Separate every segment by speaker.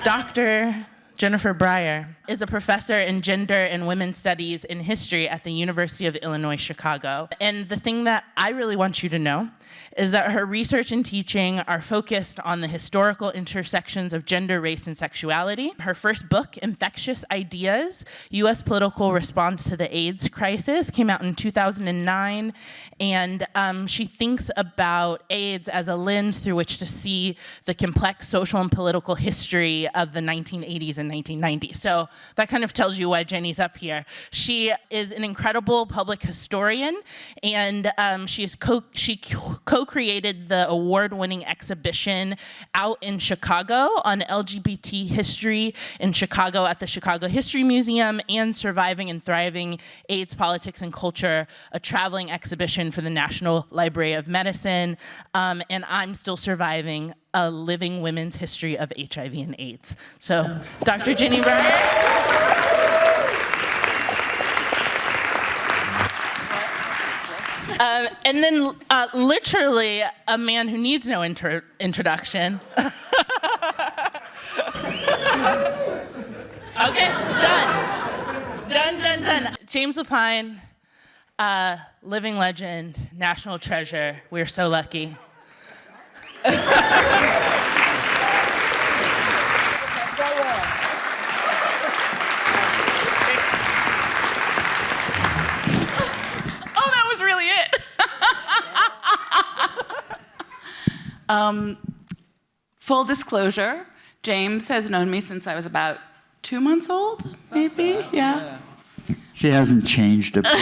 Speaker 1: Dr. Jennifer Breyer is a professor in gender and women's studies in history at the University of Illinois, Chicago. And the thing that I really want you to know is that her research and teaching are focused on the historical intersections of gender, race, and sexuality. Her first book, Infectious Ideas, U.S. Political Response to the AIDS Crisis, came out in 2009. And she thinks about AIDS as a lens through which to see the complex social and political history of the 1980s and 1990s. So that kind of tells you why Jenny's up here. She is an incredible public historian, and she co-created the award-winning exhibition out in Chicago on LGBT history in Chicago at the Chicago History Museum, and Surviving and Thriving AIDS, Politics, and Culture, a traveling exhibition for the National Library of Medicine. And I'm Still Surviving, a living women's history of HIV and AIDS. So, Dr. Jenny Breyer. And then literally a man who needs no introduction. Okay, done. James Lapine, living legend, national treasure. We're so lucky.
Speaker 2: Full disclosure, James has known me since I was about 2 months old, maybe, yeah.
Speaker 3: She hasn't changed a bit.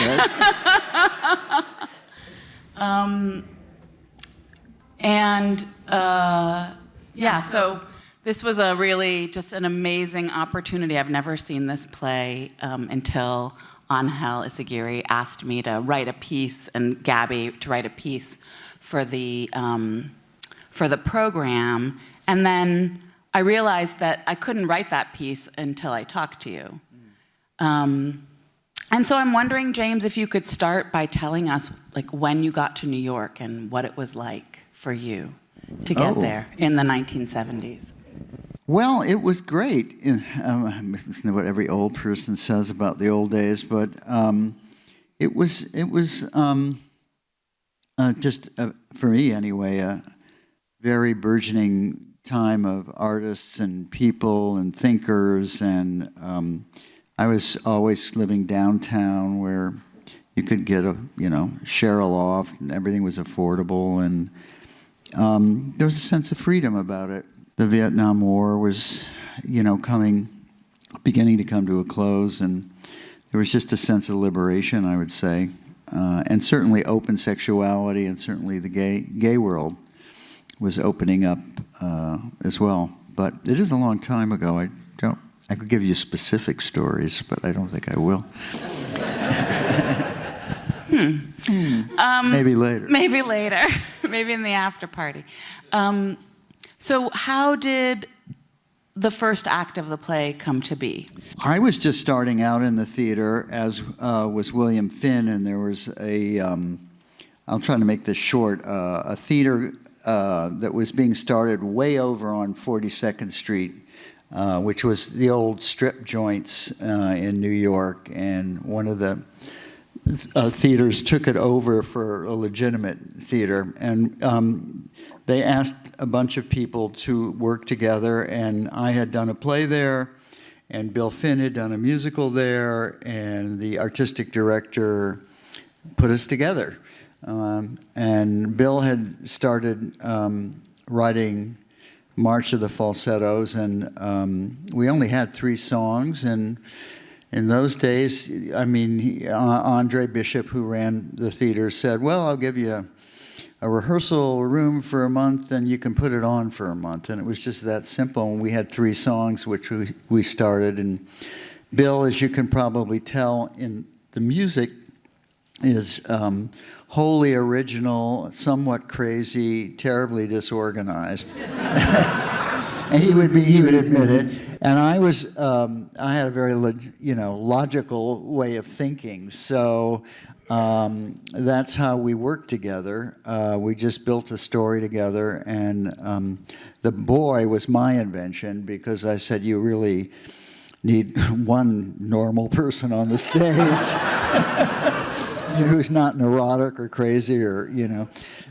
Speaker 2: So this was a really just an amazing opportunity. I've never seen this play until Angel Izagirre asked me to write a piece, and Gabby to write a piece for the program, and then I realized that I couldn't write that piece until I talked to you. And so I'm wondering, James, if you could start by telling us like when you got to New York and what it was like for you to get there in the 1970s.
Speaker 3: Well, it was great. This is what every old person says about the old days, but it was just, for me anyway, a very burgeoning time of artists and people and thinkers, and I was always living downtown where you could get share a loft and everything was affordable, and there was a sense of freedom about it. The Vietnam War was, beginning to come to a close, and there was just a sense of liberation, I would say, and certainly open sexuality, and certainly the gay world was opening up as well. But it is a long time ago. I could give you specific stories, but I don't think I will. Maybe later.
Speaker 2: Maybe later. Maybe in the after party. So how did the first act of the play come to be?
Speaker 3: I was just starting out in the theater, as was William Finn, and there was I'll try to make this short, a theater that was being started way over on 42nd Street, which was the old strip joints in New York, and one of the theaters took it over for a legitimate theater, and they asked a bunch of people to work together, and I had done a play there, and Bill Finn had done a musical there, and the artistic director put us together. And Bill had started writing March of the Falsettos, and we only had 3 songs, and in those days, Andre Bishop, who ran the theater, said, well, I'll give you a rehearsal room for a month, and you can put it on for a month. And it was just that simple, and we had 3 songs, which we started, and Bill, as you can probably tell in the music, is wholly original, somewhat crazy, terribly disorganized. And he would admit it. And I had a very logical way of thinking. So That's how we worked together. We just built a story together, and the boy was my invention because I said, you really need one normal person on the stage who's not neurotic or crazy or, you know.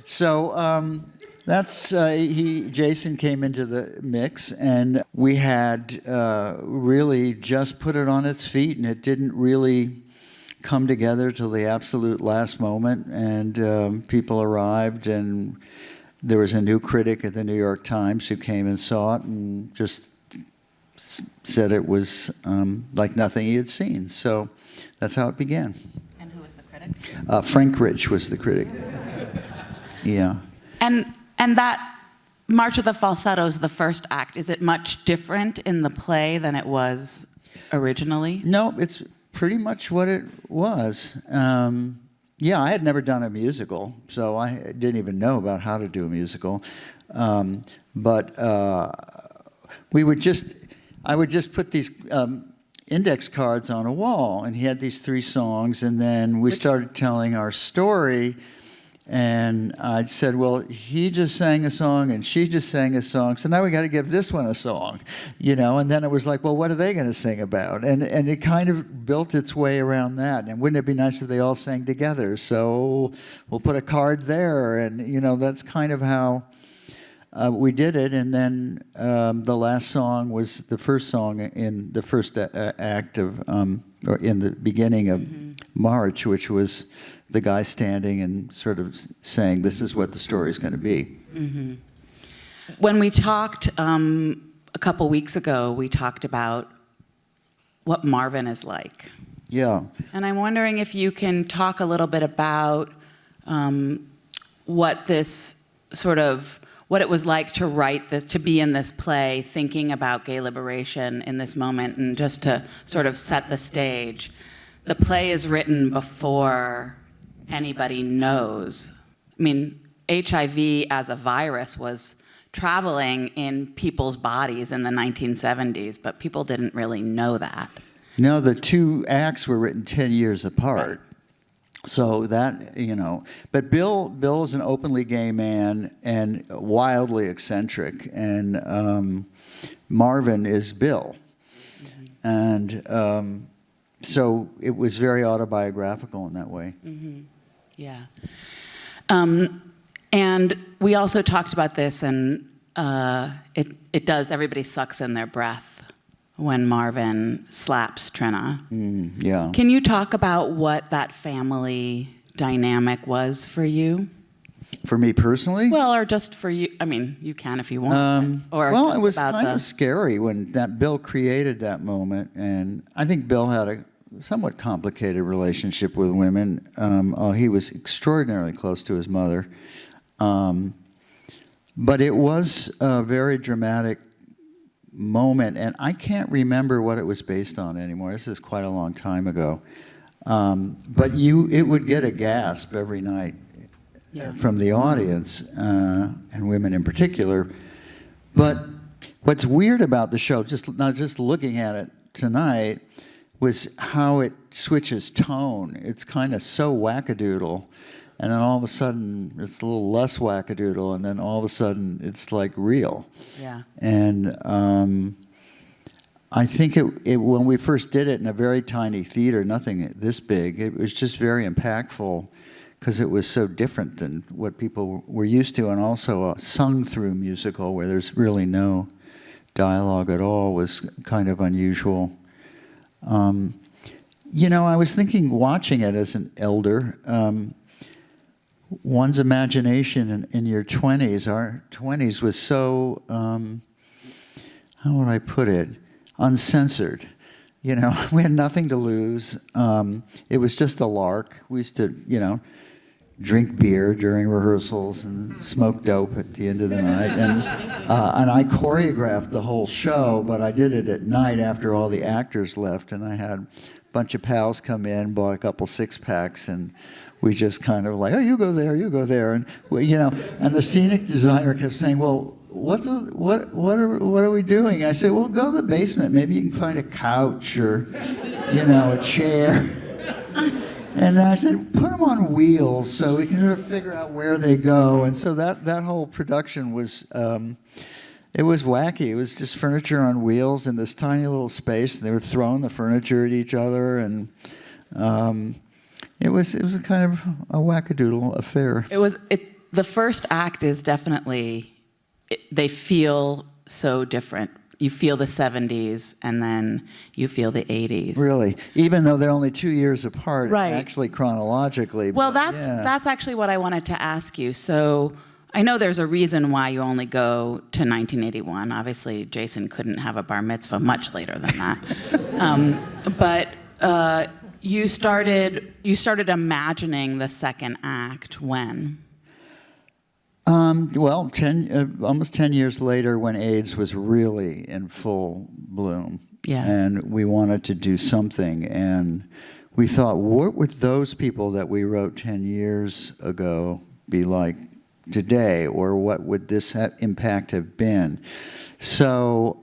Speaker 3: So that's, Jason came into the mix, and we had really just put it on its feet, and it didn't really come together till the absolute last moment, and people arrived, and there was a new critic at the New York Times who came and saw it and just said it was like nothing he had seen. So that's how it began.
Speaker 2: And who was the critic?
Speaker 3: Frank Rich was the critic. Yeah.
Speaker 2: And that March of the Falsettos, the first act, is it much different in the play than it was originally?
Speaker 3: No, it's pretty much what it was. Yeah, I had never done a musical, so I didn't even know about how to do a musical. But I would just put these index cards on a wall, and he had these 3 songs, and then we started telling our story. And I said, well, he just sang a song and she just sang a song, so now we got to give this one a song, you know. And then it was like, well, what are they going to sing about? And it kind of built its way around that. And wouldn't it be nice if they all sang together? So we'll put a card there, and you know, that's kind of how we did it. And then the last song was the first song in the first act of, or in the beginning of March, which was the guy standing and sort of saying, this is what the story's going to be.
Speaker 2: Mm-hmm. When we talked a couple weeks ago, we talked about what Marvin is like.
Speaker 3: Yeah.
Speaker 2: And I'm wondering if you can talk a little bit about what this sort of, what it was like to write this, to be in this play, thinking about gay liberation in this moment, and just to sort of set the stage. The play is written before anybody knows. I mean, HIV as a virus was traveling in people's bodies in the 1970s, but people didn't really know that.
Speaker 3: No, the 2 acts were written 10 years apart. So that, you know, but Bill is an openly gay man and wildly eccentric, and Marvin is Bill. And so it was very autobiographical in that way.
Speaker 2: Mm-hmm. Yeah. And we also talked about this, and it does, everybody sucks in their breath when Marvin slaps Trina.
Speaker 3: Yeah.
Speaker 2: Can you talk about what that family dynamic was for you?
Speaker 3: For me personally?
Speaker 2: Well, or just for you. I mean, you can if you want.
Speaker 3: Well, it was kind of scary when that Bill created that moment, and I think Bill had a somewhat complicated relationship with women. He was extraordinarily close to his mother. But it was a very dramatic moment, and I can't remember what it was based on anymore. This is quite a long time ago. But it would get a gasp every night from the audience, and women in particular. But what's weird about the show, not just looking at it tonight, was how it switches tone. It's kind of so wackadoodle, and then all of a sudden it's a little less wackadoodle, and then all of a sudden it's like real.
Speaker 2: Yeah.
Speaker 3: And I think when we first did it in a very tiny theater, nothing this big, it was just very impactful because it was so different than what people were used to, and also a sung-through musical where there's really no dialogue at all was kind of unusual. You know, I was thinking, watching it as an elder, one's imagination in your 20s, our 20s was so, how would I put it, uncensored. You know, we had nothing to lose. It was just a lark. We used to, you know, drink beer during rehearsals and smoke dope at the end of the night. And I choreographed the whole show, but I did it at night after all the actors left, and I had a bunch of pals come in, bought a couple 6-packs, and we just kind of like, oh, you go there, and you know. And the scenic designer kept saying, well, what are we doing? I said, well, go to the basement. Maybe you can find a couch or, you know, a chair. And I said, put them on wheels so we can sort of figure out where they go. And so that whole production was, it was wacky. It was just furniture on wheels in this tiny little space. They were throwing the furniture at each other, and it was a kind of a wackadoodle affair.
Speaker 2: The first act is definitely, they feel so different. You feel the 70s, and then you feel the 80s.
Speaker 3: Really, even though they're only 2 years apart,
Speaker 2: right.
Speaker 3: Actually chronologically.
Speaker 2: Well, that's actually what I wanted to ask you. So I know there's a reason why you only go to 1981. Obviously, Jason couldn't have a bar mitzvah much later than that. But you started imagining the second act when?
Speaker 3: Well, almost 10 years later, when AIDS was really in full bloom.
Speaker 2: Yeah.
Speaker 3: And we wanted to do something. And we thought, what would those people that we wrote 10 years ago be like today? Or what would this impact have been? So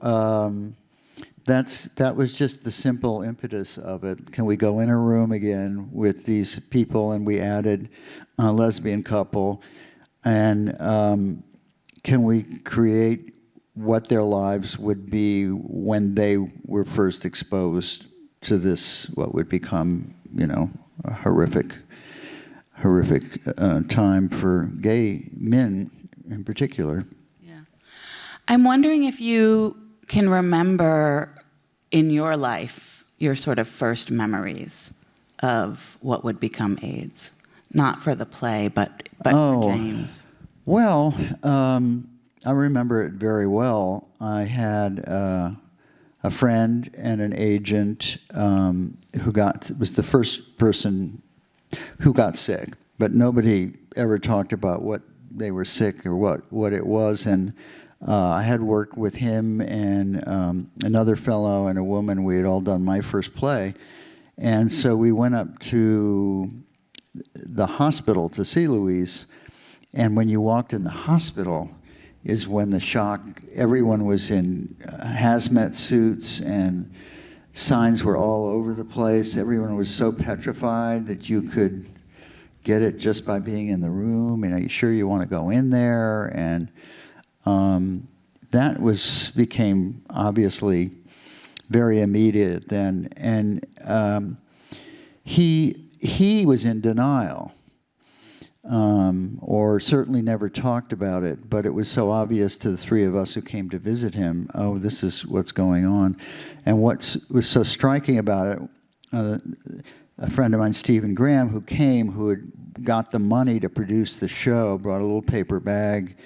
Speaker 3: that was just the simple impetus of it. Can we go in a room again with these people? And we added a lesbian couple. And can we create what their lives would be when they were first exposed to this, what would become, a horrific time for gay men in particular.
Speaker 2: Yeah. I'm wondering if you can remember in your life your sort of first memories of what would become AIDS. Not for the play, but for James.
Speaker 3: Well, I remember it very well. I had a friend and an agent was the first person who got sick, but nobody ever talked about what they were sick or what it was. And I had worked with him and another fellow and a woman. We had all done my first play. And so we went up to the hospital to see Louise, and when you walked in the hospital is when the shock, everyone was in hazmat suits and signs were all over the place. Everyone was so petrified that you could get it just by being in the room. Are you sure you want to go in there? And that became obviously very immediate then. And he was in denial, or certainly never talked about it, but it was so obvious to the three of us who came to visit him, oh, this is what's going on. And what was so striking about it, a friend of mine, Stephen Graham, who had got the money to produce the show, brought a little paper bag,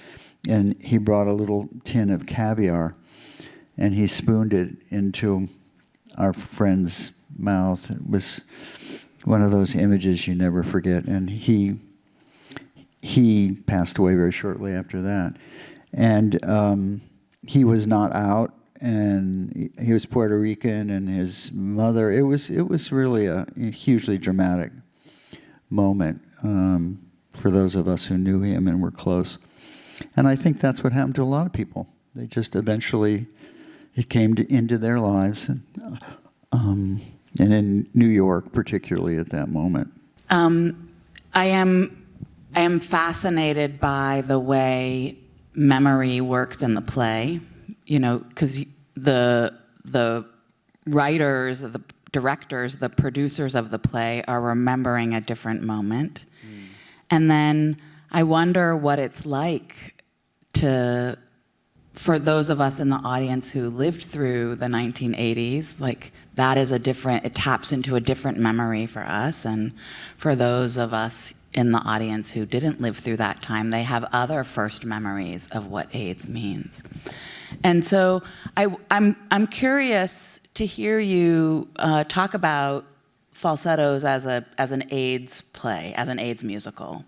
Speaker 3: and he brought a little tin of caviar, and he spooned it into our friend's mouth. It was one of those images you never forget. And he passed away very shortly after that. And he was not out, and he was Puerto Rican, and his mother, it was really a hugely dramatic moment for those of us who knew him and were close. And I think that's what happened to a lot of people. They just eventually, it came into their lives. And in New York, particularly at that moment.
Speaker 2: I am fascinated by the way memory works in the play, because the writers, the directors, the producers of the play are remembering a different moment. And then I wonder what it's like for those of us in the audience who lived through the 1980s, like that is it taps into a different memory for us. And for those of us in the audience who didn't live through that time, they have other first memories of what AIDS means. And so I'm curious to hear you talk about Falsettos as an AIDS play, as an AIDS musical.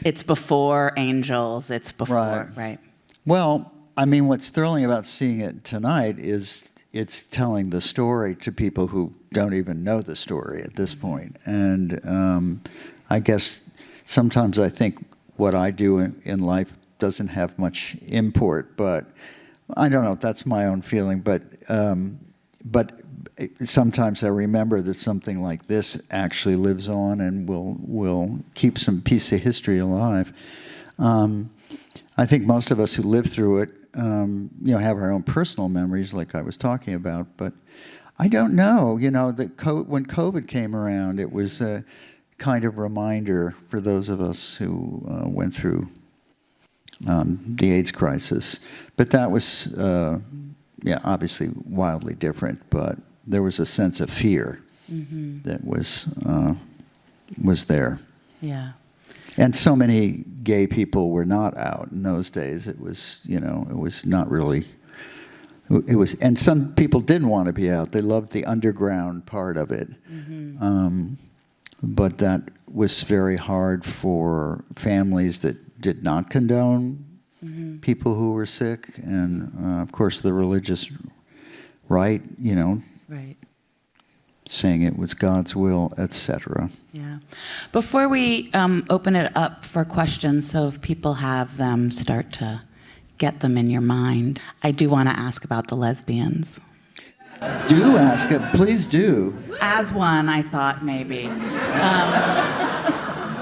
Speaker 2: It's before Angels, it's before, right?
Speaker 3: Well, I mean, what's thrilling about seeing it tonight is it's telling the story to people who don't even know the story at this point. And I guess sometimes I think what I do in life doesn't have much import, but I don't know, that's my own feeling. But sometimes I remember that something like this actually lives on and will keep some piece of history alive. I think most of us who lived through it, have our own personal memories, like I was talking about. But I don't know. When COVID came around, it was a kind of reminder for those of us who went through the AIDS crisis. But that was, obviously wildly different. But there was a sense of fear that was there.
Speaker 2: Yeah.
Speaker 3: And so many gay people were not out in those days. It was, it was not really. It was, and some people didn't want to be out. They loved the underground part of it. But that was very hard for families that did not condone people who were sick, and of course the religious right,
Speaker 2: Right.
Speaker 3: saying it was God's will, etc.
Speaker 2: Yeah. Before we open it up for questions, so if people have them, start to get them in your mind, I do want to ask about the lesbians.
Speaker 3: Do ask it, please do.
Speaker 2: As one, I thought maybe.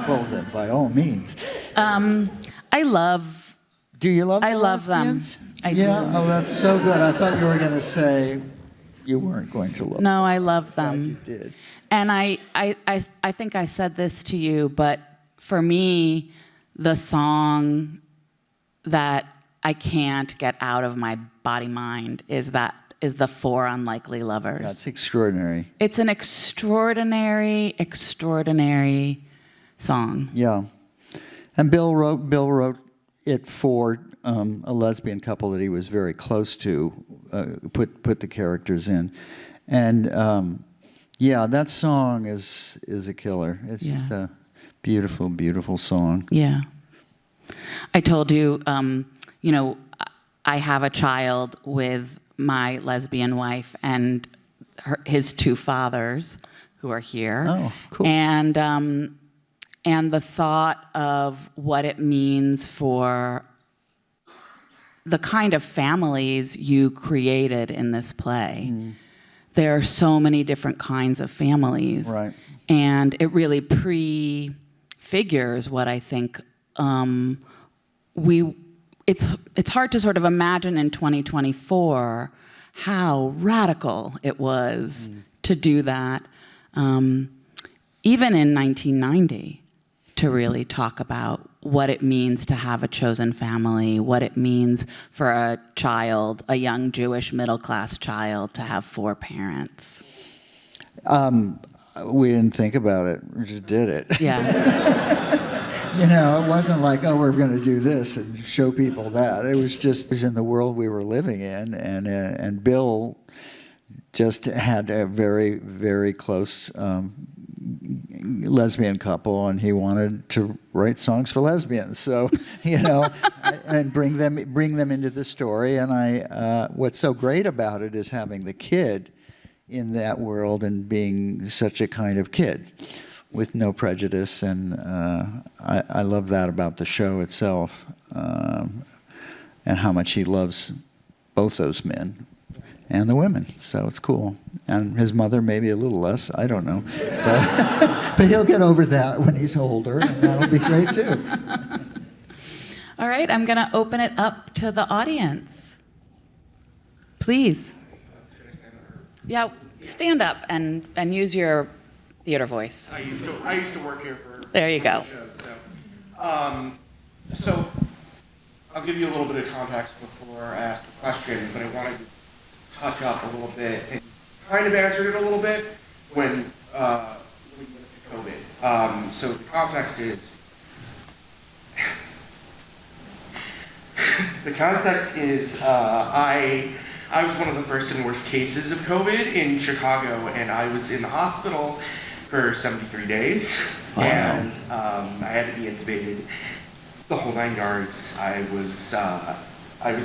Speaker 3: Well, then, by all means.
Speaker 2: I love.
Speaker 3: Do you love?
Speaker 2: I
Speaker 3: the
Speaker 2: love them.
Speaker 3: lesbians?
Speaker 2: I
Speaker 3: yeah.
Speaker 2: do.
Speaker 3: Oh, that's so good. I thought you were going to say you weren't going to love.
Speaker 2: No, I love
Speaker 3: them.
Speaker 2: them.
Speaker 3: You did.
Speaker 2: And I think I said this to you, but for me, the song that I can't get out of my body-mind is the Four Unlikely Lovers.
Speaker 3: That's extraordinary.
Speaker 2: It's an extraordinary, extraordinary song.
Speaker 3: Yeah. And Bill wrote it for a lesbian couple that he was very close to, put the characters in. And that song is a killer. It's just a beautiful, beautiful song.
Speaker 2: Yeah. I told you, I have a child with my lesbian wife and his two fathers who are here.
Speaker 3: Oh, cool.
Speaker 2: And the thought of what it means for the kind of families you created in this play. There are so many different kinds of families.
Speaker 3: Right.
Speaker 2: And it really prefigures what I think it's hard to sort of imagine in 2024 how radical it was to do that, even in 1990, to really talk about what it means to have a chosen family, what it means for a child, a young Jewish middle-class child, to have four parents.
Speaker 3: We didn't think about it. We just did it.
Speaker 2: Yeah.
Speaker 3: It wasn't like, oh, we're going to do this and show people that. It was in the world we were living in, and Bill just had a very, very close lesbian couple, and he wanted to write songs for lesbians. So, and bring them into the story. And what's so great about it is having the kid in that world and being such a kind of kid with no prejudice, and I love that about the show itself, and how much he loves both those men and the women. So it's cool. And his mother maybe a little less, I don't know, but he'll get over that when he's older, and that'll be great too.
Speaker 2: All right, I'm going to open it up to the audience. Please.
Speaker 4: Should I stand up?
Speaker 2: Yeah, stand up and use your theater voice.
Speaker 4: I used to work here for
Speaker 2: There you go.
Speaker 4: shows, so I'll give you a little bit of context before I ask the question, but I wanted to touch up a little bit and kind of answered it a little bit when we went to COVID. So the context is I was one of the first and worst cases of COVID in Chicago, and I was in the hospital for 73 days.
Speaker 2: Wow.
Speaker 4: And I had to be intubated, the whole 9 yards. I was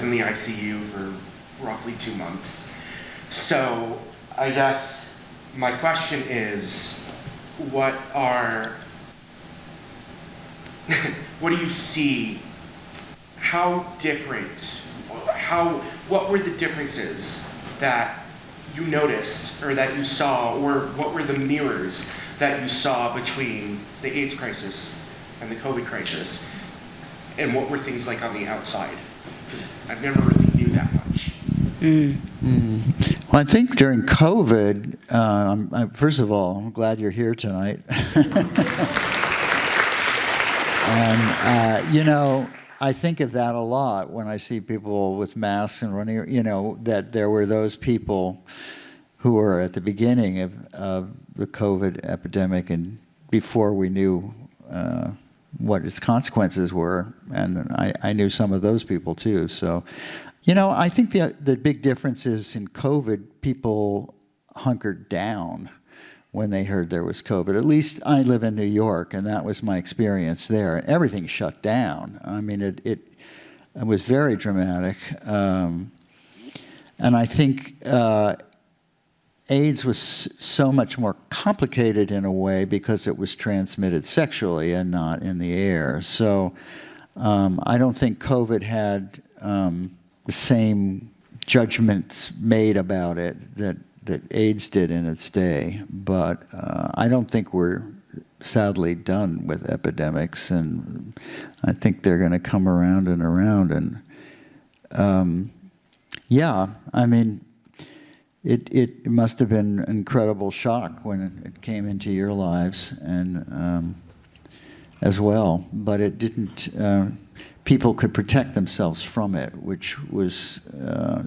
Speaker 4: in the ICU for roughly 2 months. So I guess my question is, what do you see? What were the differences that you noticed or that you saw, or what were the mirrors that you saw between the AIDS crisis and the COVID crisis, and what were things like on the outside? Because I've never really knew that much.
Speaker 3: Well, I think during COVID, first of all, I'm glad you're here tonight. And, I think of that a lot when I see people with masks and running, that there were those people who were at the beginning of the COVID epidemic and before we knew what its consequences were. And I knew some of those people too. So, I think the big difference is in COVID, people hunkered down when they heard there was COVID. At least I live in New York, and that was my experience there. Everything shut down. I mean, it was very dramatic. And I think AIDS was so much more complicated in a way because it was transmitted sexually and not in the air. So I don't think COVID had the same judgments made about it that AIDS did in its day, but I don't think we're sadly done with epidemics, and I think they're going to come around and around. And I mean, it must have been an incredible shock when it came into your lives, and as well. But it didn't. People could protect themselves from it, which was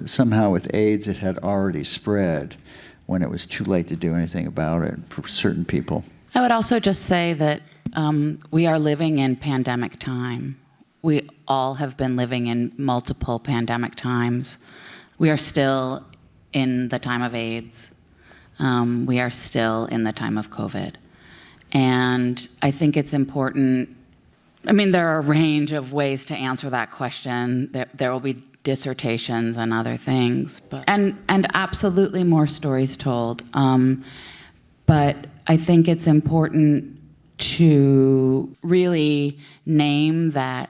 Speaker 3: somehow with AIDS, it had already spread when it was too late to do anything about it for certain people.
Speaker 2: I would also just say that we are living in pandemic time. We all have been living in multiple pandemic times. We are still in the time of AIDS. We are still in the time of COVID. And I think it's important. I mean, there are a range of ways to answer that question. There will be dissertations and other things, and absolutely more stories told. But I think it's important to really name that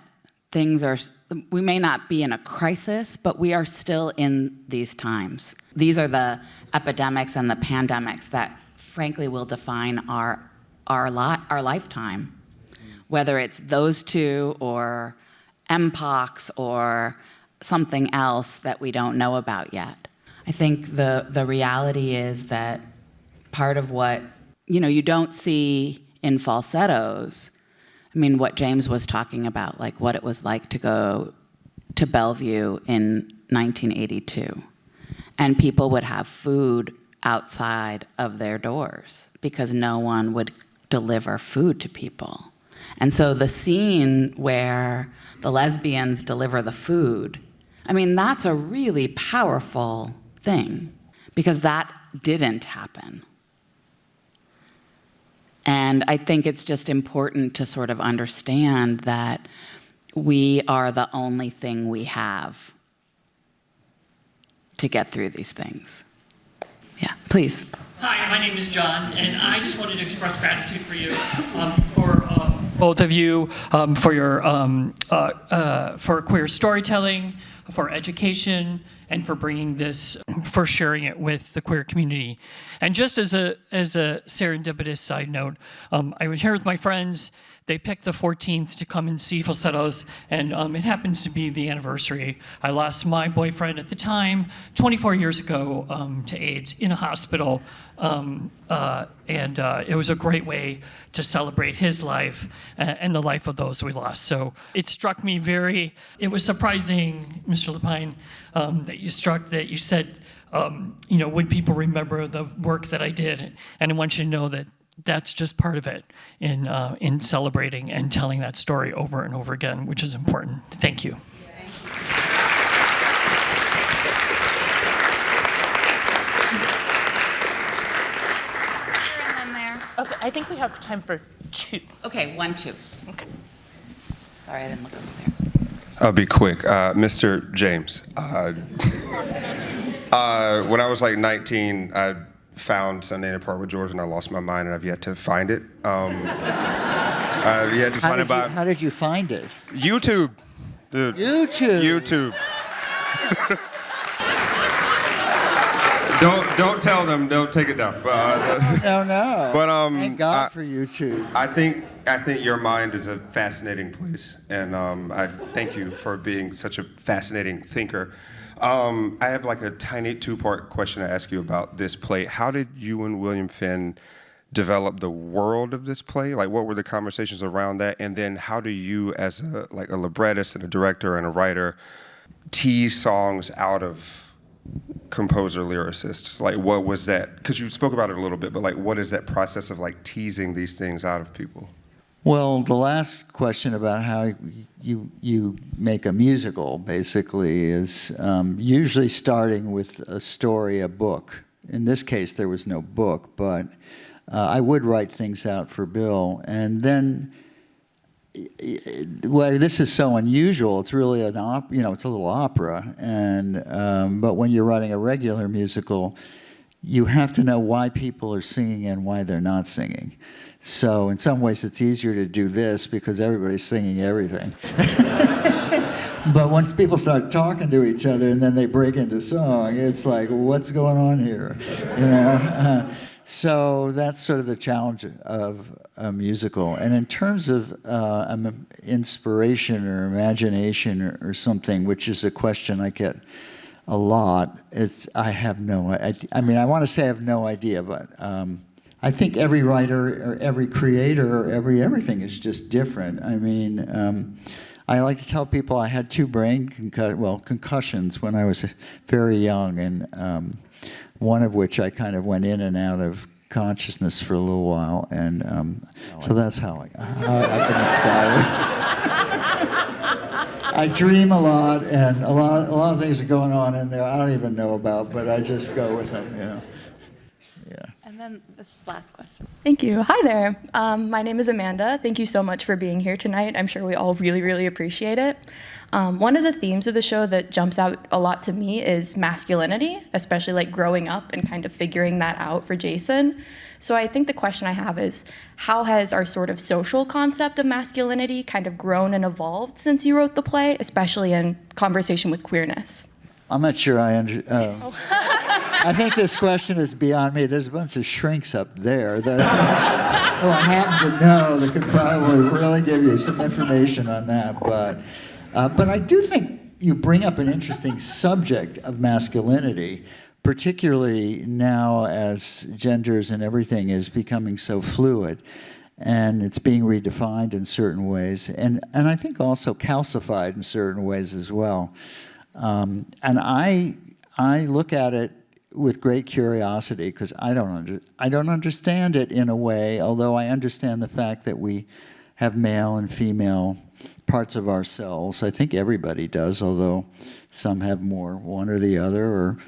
Speaker 2: we may not be in a crisis, but we are still in these times. These are the epidemics and the pandemics that, frankly, will define our lifetime. Whether it's those two or Mpox or something else that we don't know about yet. I think the reality is that part of what, you don't see in falsettos, I mean, what James was talking about, like what it was like to go to Bellevue in 1982. And people would have food outside of their doors because no one would deliver food to people. And so the scene where the lesbians deliver the food, I mean, that's a really powerful thing because that didn't happen. And I think it's just important to sort of understand that we are the only thing we have to get through these things. Yeah, please.
Speaker 5: Hi, my name is John, and I just wanted to express gratitude for you, for both of you, for your for queer storytelling, for education, and for bringing this, for sharing it with the queer community. And just as a serendipitous side note, I was here with my friends. They picked the 14th to come and see Falsettos, and it happens to be the anniversary. I lost my boyfriend at the time, 24 years ago, to AIDS in a hospital, and it was a great way to celebrate his life and the life of those we lost. So it struck me it was surprising, Mr. Lapine, that you said, would people remember the work that I did? And I want you to know that that's just part of it in celebrating and telling that story over and over again, which is important. Thank you.
Speaker 1: Okay, I think we have time for two.
Speaker 2: Okay, 1, 2.
Speaker 1: Okay.
Speaker 2: All right, and look over there.
Speaker 6: I'll be quick. Mr. James, when I was like 19, I found Sunday in a Park with George, and I lost my mind, and I've yet to find it. I've yet to find it by...
Speaker 3: How did you find it?
Speaker 6: YouTube. Dude.
Speaker 3: YouTube?
Speaker 6: YouTube. Don't tell them. Don't take it down. But,
Speaker 3: No.
Speaker 6: But
Speaker 3: Thank God for you two.
Speaker 6: I think your mind is a fascinating place, and I thank you for being such a fascinating thinker. I have like a tiny two-part question to ask you about this play. How did you and William Finn develop the world of this play? Like, what were the conversations around that? And then how do you, as a librettist and a director and a writer, tease songs out of composer lyricists? Like, what was that? Because you spoke about it a little bit, but like, what is that process of like teasing these things out of people?
Speaker 3: Well, the last question about how you make a musical, basically, is usually starting with a story, a book. In this case, there was no book, but I would write things out for Bill. And then, well, this is so unusual. It's really an opera, it's a little opera. And but when you're writing a regular musical, you have to know why people are singing and why they're not singing. So in some ways, it's easier to do this because everybody's singing everything. But once people start talking to each other and then they break into song, it's like, what's going on here? So that's sort of the challenge of a musical. And in terms of inspiration or imagination or something, which is a question I get a lot, I have no idea. I mean, I want to say I have no idea, but I think every writer or every creator or everything is just different. I mean, I like to tell people I had 2 brain concussions when I was very young, and one of which I kind of went in and out of consciousness for a little while, and so that's how I get inspired. I dream a lot, and a lot of things are going on in there I don't even know about, but I just go with them, Yeah.
Speaker 2: And then this last question.
Speaker 7: Thank you. Hi there. My name is Amanda. Thank you so much for being here tonight. I'm sure we all really, really appreciate it. One of the themes of the show that jumps out a lot to me is masculinity, especially like growing up and kind of figuring that out for Jason. So I think the question I have is, how has our sort of social concept of masculinity kind of grown and evolved since you wrote the play, especially in conversation with queerness?
Speaker 3: I'm not sure I I think this question is beyond me. There's a bunch of shrinks up there that I happen to know that could probably really give you some information on that. But I do think you bring up an interesting subject of masculinity, particularly now as genders and everything is becoming so fluid, and it's being redefined in certain ways, and I think also calcified in certain ways as well. And I look at it with great curiosity because I don't understand it in a way, although I understand the fact that we have male and female parts of ourselves. I think everybody does, although some have more one or the other.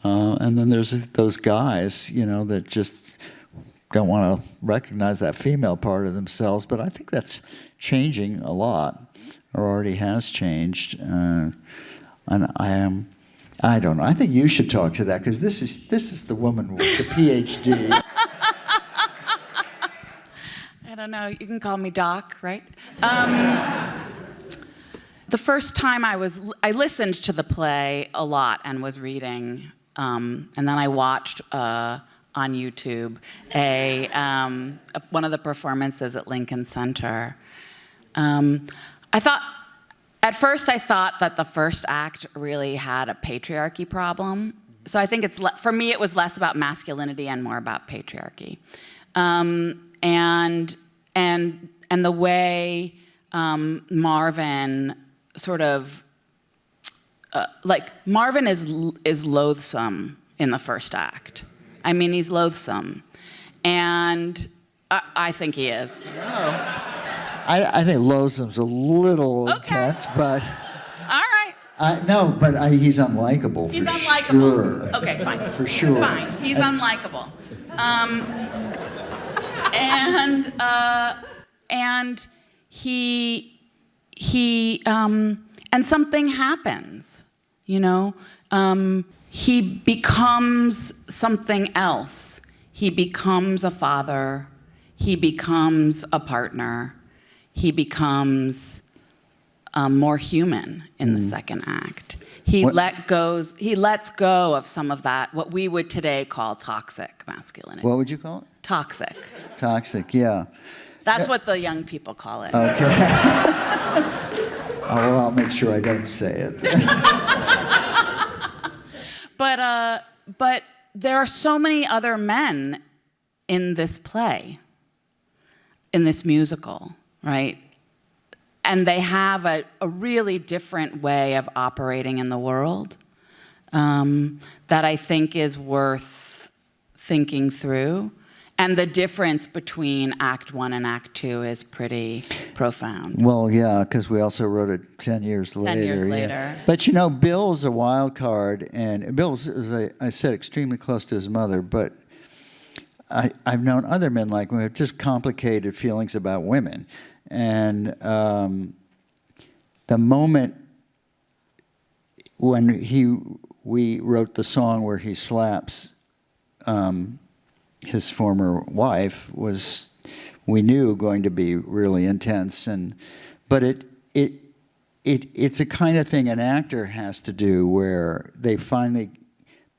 Speaker 3: And then there's those guys, that just don't want to recognize that female part of themselves. But I think that's changing a lot, or already has changed. And I don't know. I think you should talk to that because this is the woman with the PhD.
Speaker 2: I don't know. You can call me Doc, right? The first time I listened to the play a lot and was reading, and then I watched on YouTube one of the performances at Lincoln Center. At first, I thought that the first act really had a patriarchy problem. So I think for me, it was less about masculinity and more about patriarchy. And the way Marvin sort of, Marvin is loathsome in the first act. I mean, he's loathsome. And I think he is.
Speaker 3: Oh. I think loathsome's a little intense, but...
Speaker 2: All right.
Speaker 3: No, but he's unlikable for sure.
Speaker 2: He's unlikable. Okay, fine.
Speaker 3: For sure.
Speaker 2: Fine. He's unlikable. And something happens, he becomes something else. He becomes a father. He becomes a partner. He becomes more human in the second act. he
Speaker 3: What-
Speaker 2: lets go of some of that, what we would today call toxic masculinity.
Speaker 3: What would you call it?
Speaker 2: Toxic.
Speaker 3: Toxic, yeah.
Speaker 2: That's what the young people call it.
Speaker 3: Okay. Oh, well, I'll make sure I don't say it.
Speaker 2: But there are so many other men in this play, in this musical, right? And they have a really different way of operating in the world that I think is worth thinking through. And the difference between Act 1 and Act 2 is pretty profound.
Speaker 3: Well, yeah, because we also wrote it 10 years later.
Speaker 2: 10 years
Speaker 3: yeah.
Speaker 2: later.
Speaker 3: But you know, Bill's a wild card, and Bill's, as I said, extremely close to his mother, but I've known other men like him who have just complicated feelings about women. And the moment when we wrote the song where he slaps his former wife was, we knew, going to be really intense. But it's a kind of thing an actor has to do where they finally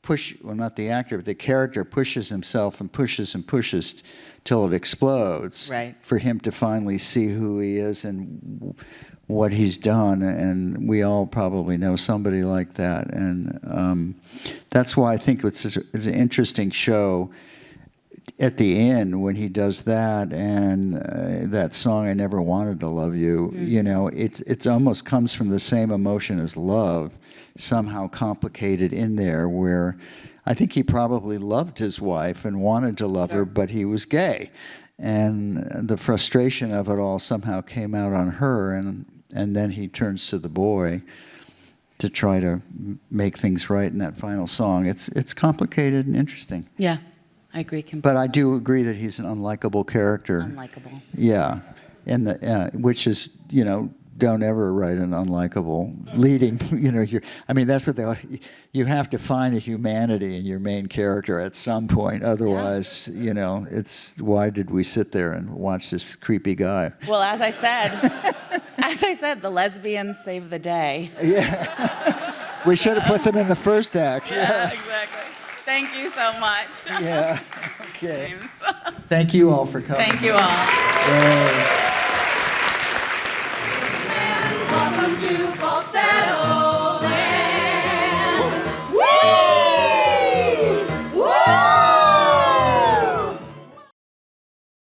Speaker 3: push, well, not the actor, but the character pushes himself and pushes till it explodes.
Speaker 2: Right.
Speaker 3: For him to finally see who he is and what he's done. And we all probably know somebody like that. And that's why I think it's an interesting show at the end when he does that, and that song "I Never Wanted to Love You." You know, it's almost comes from the same emotion as love, somehow complicated in there. Where I think he probably loved his wife and wanted to love her, but he was gay, and the frustration of it all somehow came out on her, and then he turns to the boy to try to make things right in that final song. It's complicated and interesting.
Speaker 2: Yeah, I agree completely.
Speaker 3: But I do agree that he's an unlikable character.
Speaker 2: Unlikable.
Speaker 3: Yeah, and which is, you know, don't ever write an unlikable leading. You know, that's what you have to find the humanity in your main character at some point. Otherwise, you know, it's why did we sit there and watch this creepy guy?
Speaker 2: Well, as I said, the lesbians save the day.
Speaker 3: Yeah, we should have put them in the first act.
Speaker 2: Yeah, exactly. Thank you so much.
Speaker 3: Yeah. Okay.
Speaker 2: James.
Speaker 3: Thank you all for coming.
Speaker 2: Thank you all.
Speaker 3: Yay.
Speaker 8: Welcome to Falsetto.